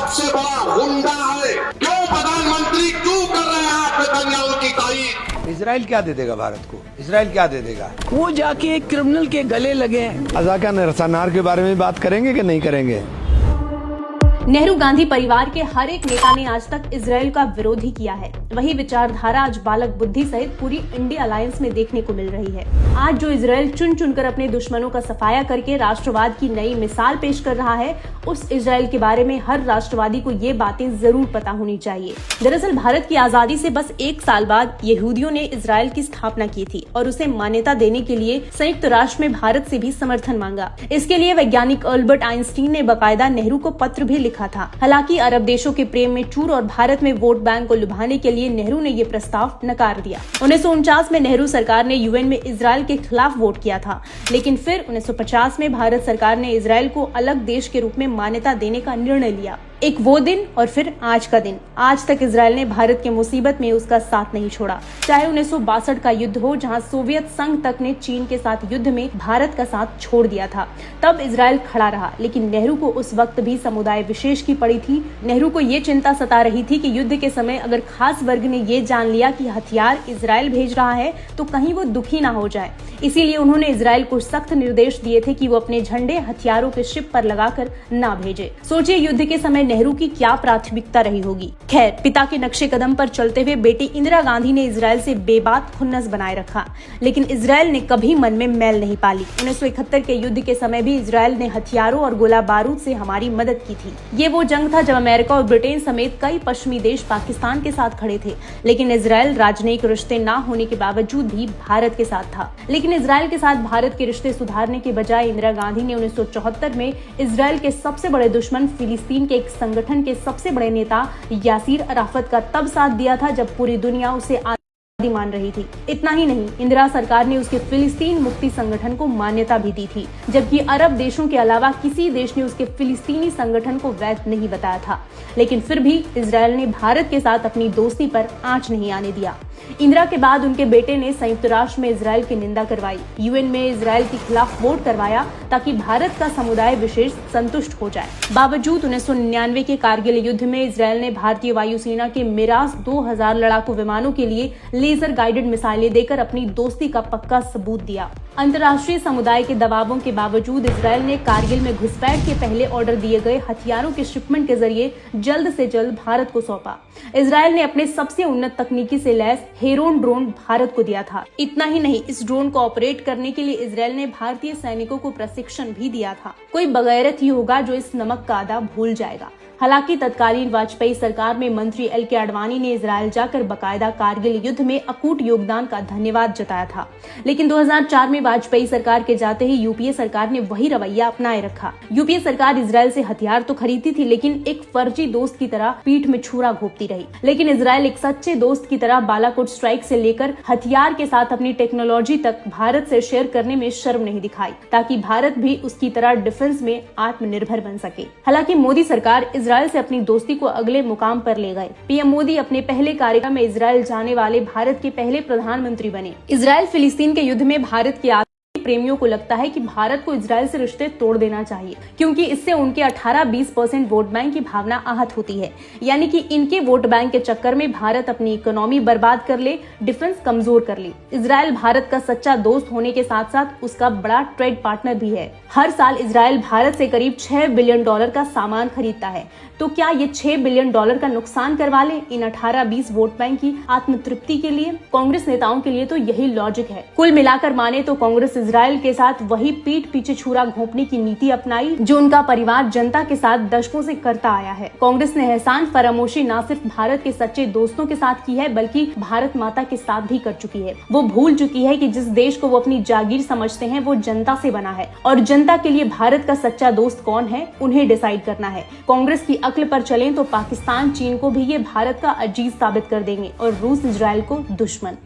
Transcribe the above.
सबसे बड़ा गुंडा है। क्यों प्रधानमंत्री क्यों कर रहे हैं आप नेतन्याहू की तारीफ? इजराइल क्या दे देगा भारत को? इजराइल क्या दे देगा? वो जाके एक क्रिमिनल के गले लगे। अज़ाका नरसनार के बारे में बात करेंगे कि नहीं करेंगे? नेहरू गांधी परिवार के हर एक नेता ने आज तक इजराइल का विरोध ही किया है। वही विचारधारा आज बालक बुद्धि सहित पूरी इंडिया अलायंस में देखने को मिल रही है। आज जो इजराइल चुन चुनकर अपने दुश्मनों का सफाया करके राष्ट्रवाद की नई मिसाल पेश कर रहा है, उस इजराइल के बारे में हर राष्ट्रवादी को ये बातें जरूर पता होनी चाहिए। दरअसल भारत की आजादी से बस 1 साल बाद यहूदियों ने इजराइल की स्थापना की थी और उसे मान्यता देने के लिए संयुक्त राष्ट्र में भारत से भी समर्थन मांगा। इसके लिए वैज्ञानिक अल्बर्ट आइंस्टीन ने बाकायदा नेहरू को पत्र भी लिखा था। हालांकि अरब देशों के प्रेम में चूर और भारत में वोट बैंक को लुभाने के लिए नेहरू ने ये प्रस्ताव नकार दिया। 1949 में नेहरू सरकार ने यूएन में इजराइल के खिलाफ वोट किया था, लेकिन फिर 1950 में भारत सरकार ने इजराइल को अलग देश के रूप में मान्यता देने का निर्णय लिया। एक वो दिन और फिर आज का दिन। आज तक इजराइल ने भारत के मुसीबत में उसका साथ नहीं छोड़ा। चाहे 1962 का युद्ध हो, जहां सोवियत संघ तक ने चीन के साथ युद्ध में भारत का साथ छोड़ दिया था, तब इजराइल खड़ा रहा। लेकिन नेहरू को उस वक्त भी समुदाय विशेष की पड़ी थी। नेहरू को ये चिंता सता रही थी कि युद्ध के समय अगर खास वर्ग ने ये जान लिया कि हथियार इजराइल भेज रहा है तो कहीं वो दुखी ना हो जाए। इसीलिए उन्होंने इजराइल को सख्त निर्देश दिए थे कि वो अपने झंडे हथियारों के शिप पर लगाकर ना भेजे। सोचिए युद्ध के समय नेहरू की क्या प्राथमिकता रही होगी। खैर, पिता के नक्शे कदम पर चलते हुए बेटी इंदिरा गांधी ने इजराइल से बेबाक खुन्नस बनाए रखा, लेकिन इजराइल ने कभी मन में मैल नहीं पाली। 1971 के युद्ध के समय भी इजराइल ने हथियारों और गोला बारूद से हमारी मदद की थी। ये वो जंग था जब अमेरिका और ब्रिटेन समेत कई पश्चिमी देश पाकिस्तान के साथ खड़े थे, लेकिन इजराइल राजनयिक रिश्ते न होने के बावजूद भी भारत के साथ था। लेकिन इजराइल के साथ भारत के रिश्ते सुधारने के बजाय इंदिरा गांधी ने 1974 में इजराइल के सबसे बड़े दुश्मन फिलिस्तीन के एक संगठन के सबसे बड़े नेता यासीर अराफत का तब साथ दिया था जब पूरी दुनिया उसे आतंकवादी मान रही थी। इतना ही नहीं, इंदिरा सरकार ने उसके फिलिस्तीन मुक्ति संगठन को मान्यता भी दी थी, जबकि अरब देशों के अलावा किसी देश ने उसके फिलिस्तीनी संगठन को वैध नहीं बताया था। लेकिन फिर भी इजराइल ने भारत के साथ अपनी दोस्ती पर आंच नहीं आने दिया। इंदिरा के बाद उनके बेटे ने संयुक्त राष्ट्र में इजराइल की निंदा करवाई, यूएन में इजराइल के खिलाफ वोट करवाया ताकि भारत का समुदाय विशेष संतुष्ट हो जाए। बावजूद 1999 के कारगिल युद्ध में इजराइल ने भारतीय वायुसेना के मिराज 2000 लड़ाकू विमानों के लिए लेजर गाइडेड मिसाइलें देकर अपनी दोस्ती का पक्का सबूत दिया। अंतर्राष्ट्रीय समुदाय के दबावों के बावजूद इजराइल ने कारगिल में घुसपैठ के पहले ऑर्डर दिए गए हथियारों के शिपमेंट के जरिए जल्द से जल्द भारत को सौंपा। इजराइल ने अपने सबसे उन्नत तकनीकी से लैस हेरोन ड्रोन भारत को दिया था। इतना ही नहीं, इस ड्रोन को ऑपरेट करने के लिए इजराइल ने भारतीय सैनिकों को प्रशिक्षण भी दिया था। कोई बगैरत ही होगा जो इस नमक का अदा भूल जाएगा। हालांकि तत्कालीन वाजपेयी सरकार में मंत्री एल.के. आडवाणी ने इजराइल जाकर बकायदा कारगिल युद्ध में अकूट योगदान का धन्यवाद जताया था। लेकिन 2004 में वाजपेयी सरकार के जाते ही यूपीए सरकार ने वही रवैया अपनाए रखा। यूपीए सरकार इजराइल से हथियार तो खरीदती थी, लेकिन एक फर्जी दोस्त की तरह पीठ में छुरा घोंपती रही। लेकिन इजराइल एक सच्चे दोस्त की तरह बालाकोट स्ट्राइक से लेकर हथियार के साथ अपनी टेक्नोलॉजी तक भारत से शेयर करने में शर्म नहीं दिखाई, ताकि भारत भी उसकी तरह डिफेंस में आत्मनिर्भर बन सके। हालांकि मोदी सरकार इजराइल से अपनी दोस्ती को अगले मुकाम पर ले गए। पीएम मोदी अपने पहले कार्यक्रम में इजराइल जाने वाले भारत के पहले प्रधानमंत्री बने। इजराइल फिलिस्तीन के युद्ध में भारत की प्रेमियों को लगता है कि भारत को इजराइल से रिश्ते तोड़ देना चाहिए, क्योंकि इससे उनके 18-20% वोट बैंक की भावना आहत होती है। यानी कि इनके वोट बैंक के चक्कर में भारत अपनी इकोनॉमी बर्बाद कर ले, डिफेंस कमजोर कर ले। इजराइल भारत का सच्चा दोस्त होने के साथ साथ उसका बड़ा ट्रेड पार्टनर भी है। हर साल इजराइल भारत से करीब $6 बिलियन का सामान खरीदता है, तो क्या ये $6 बिलियन का नुकसान करवा ले इन 18-20 वोट बैंक की आत्मतृप्ति के लिए? कांग्रेस नेताओं के लिए तो यही लॉजिक है। कुल मिलाकर माने तो कांग्रेस इजराइल के साथ वही पीठ पीछे छुरा घोंपने की नीति अपनाई जो उनका परिवार जनता के साथ दशकों से करता आया है। कांग्रेस ने एहसान फरामोशी न सिर्फ भारत के सच्चे दोस्तों के साथ की है, बल्कि भारत माता के साथ भी कर चुकी है। वो भूल चुकी है कि जिस देश को वो अपनी जागीर समझते हैं वो जनता से बना है, और जनता के लिए भारत का सच्चा दोस्त कौन है उन्हें डिसाइड करना है। कांग्रेस की अक्ल पर चलें तो पाकिस्तान चीन को भी ये भारत का अजीज साबित कर देंगे और रूस इजराइल को दुश्मन।